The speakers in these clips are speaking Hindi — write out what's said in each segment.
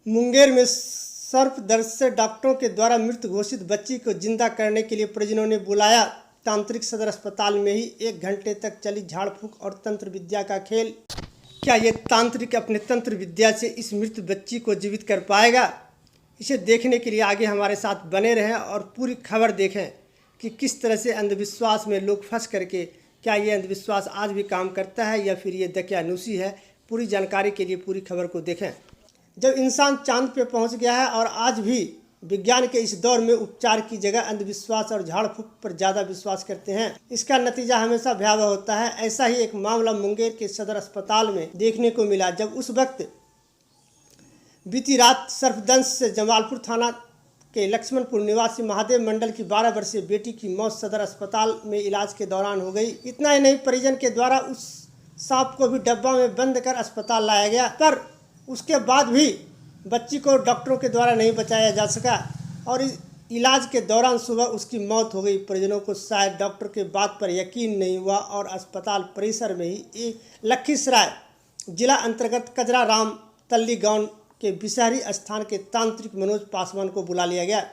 मुंगेर में सर्प दर्द से डॉक्टरों के द्वारा मृत घोषित बच्ची को जिंदा करने के लिए परिजनों ने बुलाया तांत्रिक सदर अस्पताल में ही 1 घंटे तक चली झाड़ फूंक और तंत्र विद्या का खेल। क्या ये तांत्रिक अपने तंत्र विद्या से इस मृत बच्ची को जीवित कर पाएगा? इसे देखने के लिए आगे हमारे साथ बने रहें और पूरी खबर देखें कि किस तरह से अंधविश्वास में लोग फंस करके क्या ये अंधविश्वास आज भी काम करता है या फिर ये दकियानूसी है। पूरी जानकारी के लिए पूरी खबर को देखें। जब इंसान चांद पे पहुंच गया है और आज भी विज्ञान के इस दौर में उपचार की जगह अंधविश्वास और झाड़ फूंक पर ज़्यादा विश्वास करते हैं, इसका नतीजा हमेशा भयावह होता है। ऐसा ही एक मामला मुंगेर के सदर अस्पताल में देखने को मिला, जब उस वक्त बीती रात सर्पदंश से जमालपुर थाना के लक्ष्मणपुर निवासी महादेव मंडल की 12 वर्षीय बेटी की मौत सदर अस्पताल में इलाज के दौरान हो गई। इतना ही नहीं, परिजन के द्वारा उस सांप को भी डब्बा में बंद कर अस्पताल लाया गया, पर उसके बाद भी बच्ची को डॉक्टरों के द्वारा नहीं बचाया जा सका और इलाज के दौरान सुबह उसकी मौत हो गई। परिजनों को शायद डॉक्टर के बात पर यकीन नहीं हुआ और अस्पताल परिसर में ही लखीसराय जिला अंतर्गत कजरा राम तल्ली गांव के बिशहरी स्थान के तांत्रिक मनोज पासवान को बुला लिया गया।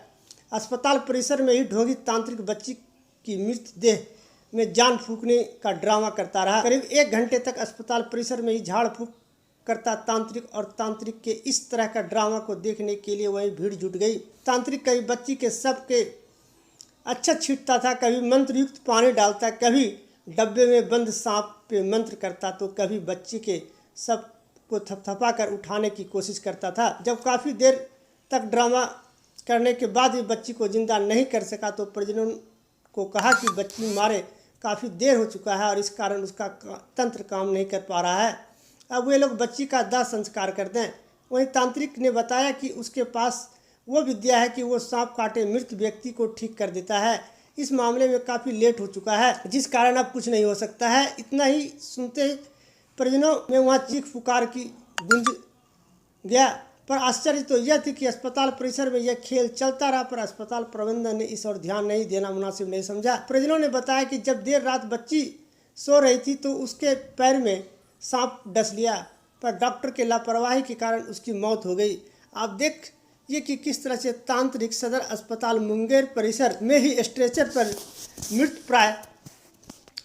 अस्पताल परिसर में ही ढोंगी तांत्रिक बच्ची की मृतदेह में जान फूंकने का ड्रामा करता रहा। करीब 1 घंटे तक अस्पताल परिसर में ही झाड़ फूंक करता तांत्रिक और तांत्रिक के इस तरह का ड्रामा को देखने के लिए वहीं भीड़ जुट गई। तांत्रिक कभी बच्ची के शव के अच्छा छींटता था, कभी मंत्र युक्त पानी डालता, कभी डब्बे में बंद सांप पे मंत्र करता, तो कभी बच्ची के शव को थपथपा कर उठाने की कोशिश करता था। जब काफ़ी देर तक ड्रामा करने के बाद भी बच्ची को जिंदा नहीं कर सका तो परिजनों को कहा कि बच्ची मारे काफ़ी देर हो चुका है और इस कारण उसका तंत्र काम नहीं कर पा रहा है, अब वे लोग बच्ची का दाह संस्कार कर दें। वहीं तांत्रिक ने बताया कि उसके पास वो विद्या है कि वो सांप काटे मृत व्यक्ति को ठीक कर देता है। इस मामले में काफ़ी लेट हो चुका है, जिस कारण अब कुछ नहीं हो सकता है। इतना ही सुनते ही परिजनों में वहाँ चीख पुकार की गूंज गया। पर आश्चर्य तो यह थी कि अस्पताल परिसर में यह खेल चलता रहा, पर अस्पताल प्रबंधन ने इस ओर ध्यान नहीं देना मुनासिब नहीं समझा। परिजनों ने बताया कि जब देर रात बच्ची सो रही थी तो उसके पैर में सांप डस लिया, पर डॉक्टर के लापरवाही के कारण उसकी मौत हो गई। आप देखिए कि किस तरह से तांत्रिक सदर अस्पताल मुंगेर परिसर में ही स्ट्रेचर पर मृत प्राय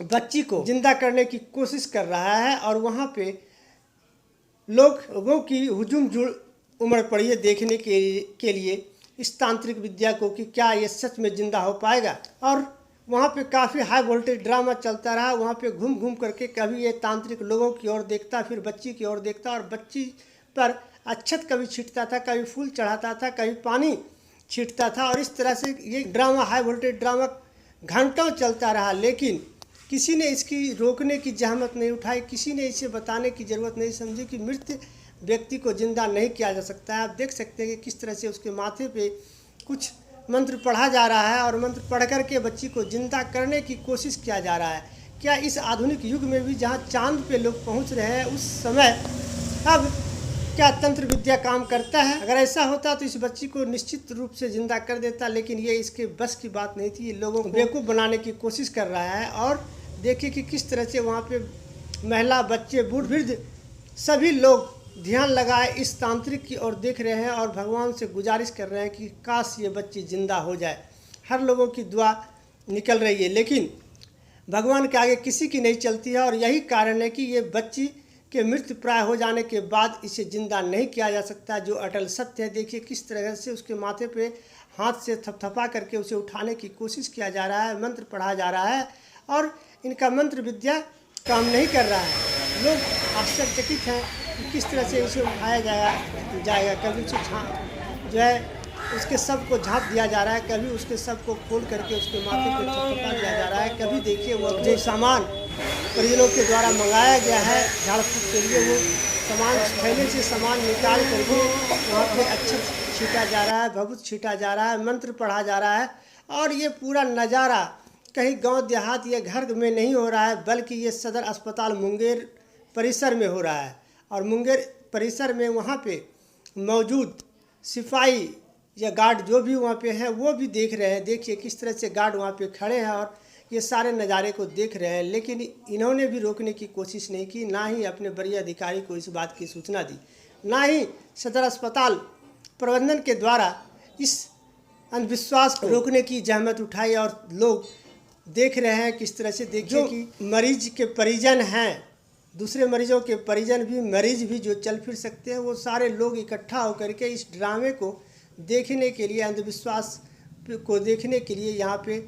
बच्ची को जिंदा करने की कोशिश कर रहा है और वहाँ पे लोगों की हुजूम उमड़ पड़ी है देखने के लिए इस तांत्रिक विद्या को कि क्या ये सच में जिंदा हो पाएगा। और वहाँ पे काफ़ी हाई वोल्टेज ड्रामा चलता रहा। वहाँ पे घूम घूम करके कभी ये तांत्रिक लोगों की ओर देखता, फिर बच्ची की ओर देखता और बच्ची पर अक्षत कभी छींटता था, कभी फूल चढ़ाता था, कभी पानी छींटता था और इस तरह से ये ड्रामा, हाई वोल्टेज ड्रामा घंटों चलता रहा। लेकिन किसी ने इसकी रोकने की जहमत नहीं उठाई, किसी ने इसे बताने की ज़रूरत नहीं समझी कि मृत व्यक्ति को जिंदा नहीं किया जा सकता है। आप देख सकते हैं कि किस तरह से उसके माथे पे कुछ मंत्र पढ़ा जा रहा है और मंत्र पढ़ कर के बच्ची को जिंदा करने की कोशिश किया जा रहा है। क्या इस आधुनिक युग में भी जहां चांद पे लोग पहुंच रहे हैं उस समय अब क्या तंत्र विद्या काम करता है? अगर ऐसा होता तो इस बच्ची को निश्चित रूप से जिंदा कर देता, लेकिन ये इसके बस की बात नहीं थी। ये लोगों को बेवकूफ़ बनाने की कोशिश कर रहा है। और देखिए कि किस तरह से वहाँ पे महिला, बच्चे, बूढ़, वृद्ध सभी लोग ध्यान लगाए इस तांत्रिक की ओर देख रहे हैं और भगवान से गुजारिश कर रहे हैं कि काश ये बच्ची जिंदा हो जाए। हर लोगों की दुआ निकल रही है, लेकिन भगवान के आगे किसी की नहीं चलती है और यही कारण है कि ये बच्ची के मृत्यु प्राय हो जाने के बाद इसे जिंदा नहीं किया जा सकता, जो अटल सत्य है। देखिए किस तरह से उसके माथे पे हाथ से थपथपा करके उसे उठाने की कोशिश किया जा रहा है, मंत्र पढ़ा जा रहा है और इनका मंत्र विद्या काम नहीं कर रहा है। लोग आश्चर्यचकित हैं कि किस तरह से उसे उठाया जाएगा। कभी उसे जो है उसके शव को झाँप दिया जा रहा है, कभी उसके शव को खोल करके उसके माथे पे थपथपा दिया जा रहा है, कभी देखिए वो जो सामान परिजनों के द्वारा मंगाया गया है झाड़ फूंक के लिए, वो सामान थैले से सामान निकाल करके वहाँ पे अक्षत छींटा जा रहा है, भभूत छींटा जा रहा है, मंत्र पढ़ा जा रहा है। और ये पूरा नज़ारा कहीं गांव देहात या घर में नहीं हो रहा है, बल्कि ये सदर अस्पताल मुंगेर परिसर में हो रहा है। और मुंगेर परिसर में वहाँ पे मौजूद सिपाही या गार्ड जो भी वहाँ पे हैं वो भी देख रहे हैं। देखिए किस तरह से गार्ड वहाँ पे खड़े हैं और ये सारे नज़ारे को देख रहे हैं, लेकिन इन्होंने भी रोकने की कोशिश नहीं की, ना ही अपने वरीय अधिकारी को इस बात की सूचना दी, ना ही सदर अस्पताल प्रबंधन के द्वारा इस अंधविश्वास को रोकने की जहमत उठाई और लोग देख रहे हैं किस तरह से। देखिए कि मरीज के परिजन हैं, दूसरे मरीजों के परिजन भी, मरीज भी जो चल फिर सकते हैं, वो सारे लोग इकट्ठा होकर के इस ड्रामे को देखने के लिए, अंधविश्वास को देखने के लिए यहाँ पे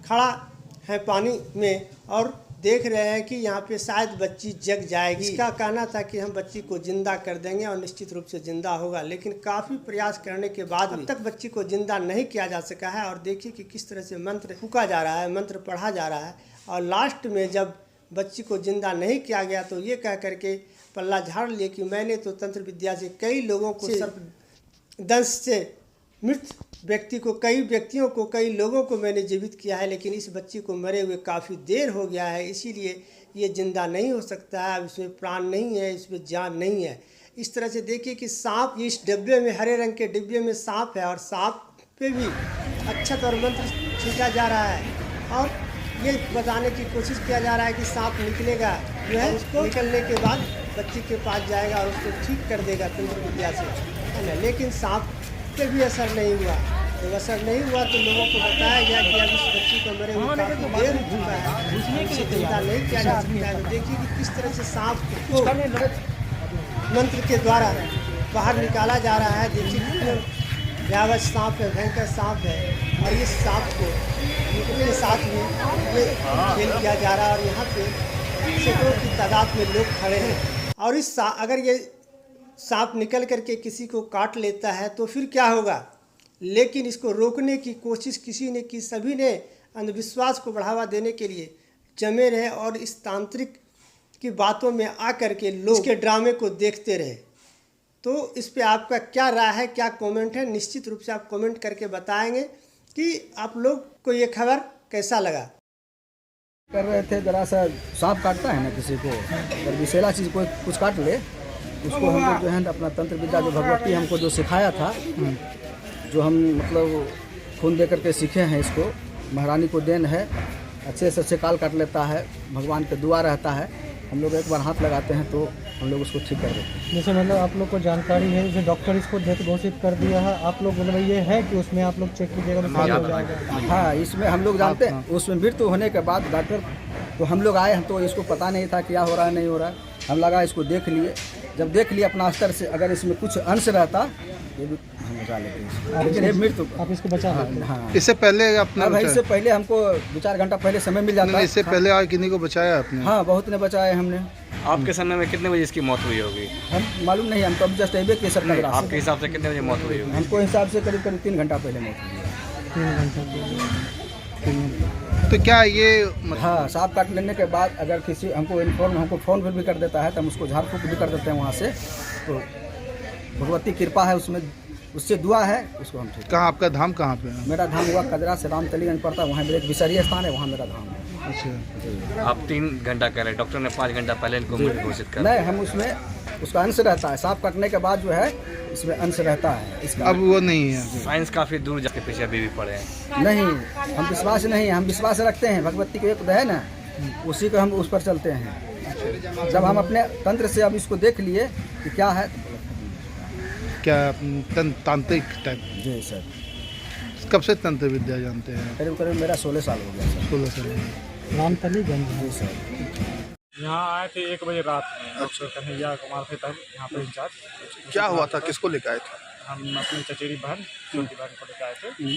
खड़ा है पानी में और देख रहे हैं कि यहाँ पे शायद बच्ची जग जाएगी। इसका कहना था कि हम बच्ची को जिंदा कर देंगे और निश्चित रूप से जिंदा होगा, लेकिन काफ़ी प्रयास करने के बाद अब तक बच्ची को जिंदा नहीं किया जा सका है। और देखिए कि किस तरह से मंत्र फूका जा रहा है, मंत्र पढ़ा जा रहा है और लास्ट में जब बच्ची को जिंदा नहीं किया गया तो ये कह करके पल्ला झाड़ लिए कि मैंने तो तंत्र विद्या से कई लोगों को सर्पदंश से मृत व्यक्ति को, कई व्यक्तियों को, कई लोगों को मैंने जीवित किया है, लेकिन इस बच्ची को मरे हुए काफ़ी देर हो गया है, इसीलिए ये जिंदा नहीं हो सकता है। अब इसमें प्राण नहीं है, इसमें जान नहीं है। इस तरह से देखिए कि सांप इस डिब्बे में, हरे रंग के डिब्बे में सांप है और सांप पे भी अक्षत और मंत्र छींटा जा रहा है और ये बताने की कोशिश किया जा रहा है कि सांप निकलेगा जो है, उसको निकलने के बाद बच्ची के पास जाएगा और उसको ठीक कर देगा तंत्र विद्या से, है ना। लेकिन सांप पे भी असर नहीं हुआ। जब असर नहीं हुआ तो लोगों को बताया गया कि अब इस बच्ची को मरे हुए काफ़ी देर हो चुका है, उसे जिंदा नहीं किया जा सकता है। तो देखिए कि किस तरह से सांप को मंत्र के द्वारा बाहर निकाला जा रहा है। देखिए कितने भयावह सांप है, भयंकर सांप है और इस सांप को निकलने के साथ में ये खेल किया जा रहा है और यहाँ पे सैकड़ों की तादाद में लोग खड़े हैं। और इस अगर ये सांप निकल करके किसी को काट लेता है तो फिर क्या होगा, लेकिन इसको रोकने की कोशिश किसी ने की। सभी ने अंधविश्वास को बढ़ावा देने के लिए जमे रहे और इस तांत्रिक की बातों में आकर के लोग इसके ड्रामे को देखते रहे। तो इस पे आपका क्या राय है, क्या कमेंट है, निश्चित रूप से आप कमेंट करके बताएंगे कि आप लोग को ये खबर कैसा लगा। कर रहे थे, जरा सा सांप काटता है ना किसी को, अगर विषैला चीज़ कोई कुछ काट ले उसको हम लोग जो है अपना तंत्र विद्या जो भगवती हमको जो सिखाया था, जो हम मतलब खून दे करके सीखे हैं, इसको महारानी को देन है, अच्छे से अच्छे काल काट लेता है, भगवान के दुआ रहता है। हम लोग एक बार हाथ लगाते हैं तो हम लोग उसको ठीक कर देते हैं। जैसे मतलब आप लोग को जानकारी है, जैसे डॉक्टर इसको घोषित कर दिया है, आप लोग मतलब ये है कि उसमें आप लोग चेक कीजिएगा तो सही हो जाएगा। हाँ, इसमें हम लोग जानते हैं, उसमें मृत्यु होने के बाद डॉक्टर तो हम लोग आए, हम तो इसको पता नहीं था क्या हो रहा है नहीं हो रहा है, हम लगा इसको देख लिए, जब देख लिए अपना स्तर से अगर इसमें कुछ अंश रहता ये भी हम बचा लेते हैं, लेकिन ये मृत्यु आप इसको बचा लेते हैं। हाँ, इससे पहले अपना इससे पहले हमको 2-4 घंटा पहले समय मिल जाता है। इससे पहले और किन्हीं को बचाया आपने? हाँ, बहुत ने बचाया हमने। आपके समय में कितने बजे इसकी मौत हुई होगी? हम मालूम नहीं, हम तो अभी जस्ट एबे के सब लग रहा। आपके हिसाब से कितने बजे मौत हुई होगी? हमको हिसाब से करीब 3 घंटा पहले मौत हुई है। 3 घंटा तो क्या ये हाँ, सांप काट लेने के बाद अगर किसी हमको फ़ोन भी कर देता है तो हम उसको झाड़ फूँक भी कर देते हैं वहाँ से। तो भगवती कृपा है उसमें, उससे दुआ है, उसको हम ठीक। कहाँ आपका धाम कहाँ पे है? मेरा धाम हुआ कदरा से रामतलीगंज पड़ता है, वहाँ मेरे एक विसरीय स्थान है, वहाँ मेरा धाम है। अच्छा, आप 3 घंटा कह रहे हैं, डॉक्टर ने 5 घंटा पहले इनको मृत घोषित कर नहीं, हम उसमें उसका अंश रहता है, सांप काटने के बाद जो है इसमें अंश रहता है इसका। अब वो नहीं है। साइंस काफ़ी दूर जाके पीछे अभी भी पड़े हैं। नहीं, हम विश्वास नहीं, हम विश्वास रखते हैं भगवती के एक है ना, उसी को हम उस पर चलते हैं। जब हम अपने तंत्र से अब इसको देख लिए कि क्या है, क्या तांत्रिक टाइप? जी सर। कब से तंत्र विद्या जानते हैं? करीब मेरा 16 साल हो गया सर। 16 साल। रामतलीगंज। जी सर। यहाँ आए थे 1 बजे रात में, डॉक्टर कन्हैया कुमार थे तब यहाँ पे इंचार्ज। क्या हुआ था, किसको लेकर आए थे? हम अपनी चचेरी बहन, छोटी बहन को लेकर आए थे।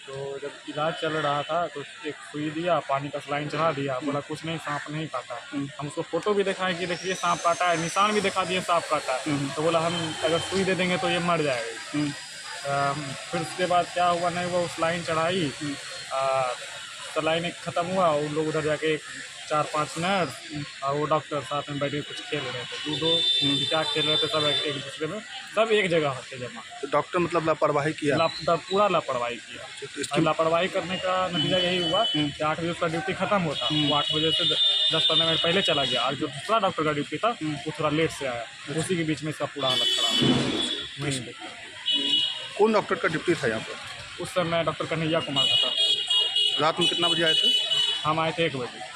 तो जब इलाज चल रहा था तो एक सुई दिया, पानी का सलाइन चढ़ा दिया, बोला कुछ नहीं, सांप नहीं काटा। हम उसको फोटो भी दिखाएं कि देखिए सांप काटा है, निशान भी दिखा दिए सांप काटा है। तो बोला हम अगर सुई दे देंगे तो ये मर जाएगा। फिर उसके बाद क्या हुआ नहीं हुआ, उस लाइन चढ़ाई, सलाइन एक ख़त्म हुआ, उन लोग उधर जाके 4-5 मिनट और वो डॉक्टर साथ में बैठे कुछ खेल रहे थे, लूडो क्या खेल रहे थे, सब एक दूसरे में, सब एक जगह होते जमा। तो डॉक्टर मतलब लापरवाही किया? पूरा लापरवाही किया। और लापरवाही करने का नतीजा यही हुआ कि 8 बजे उसका ड्यूटी खत्म होता, वो 8 बजे से 10-15 मिनट पहले चला गया, और जो दूसरा डॉक्टर का ड्यूटी था वो थोड़ा लेट से आया, उसी के बीच में इसका पूरा हालत खराब हुआ। कौन डॉक्टर का ड्यूटी था यहाँ पर? उस समय डॉक्टर कन्हैया कुमार का था। रात में कितना बजे आए थे? हम आए थे 1 बजे।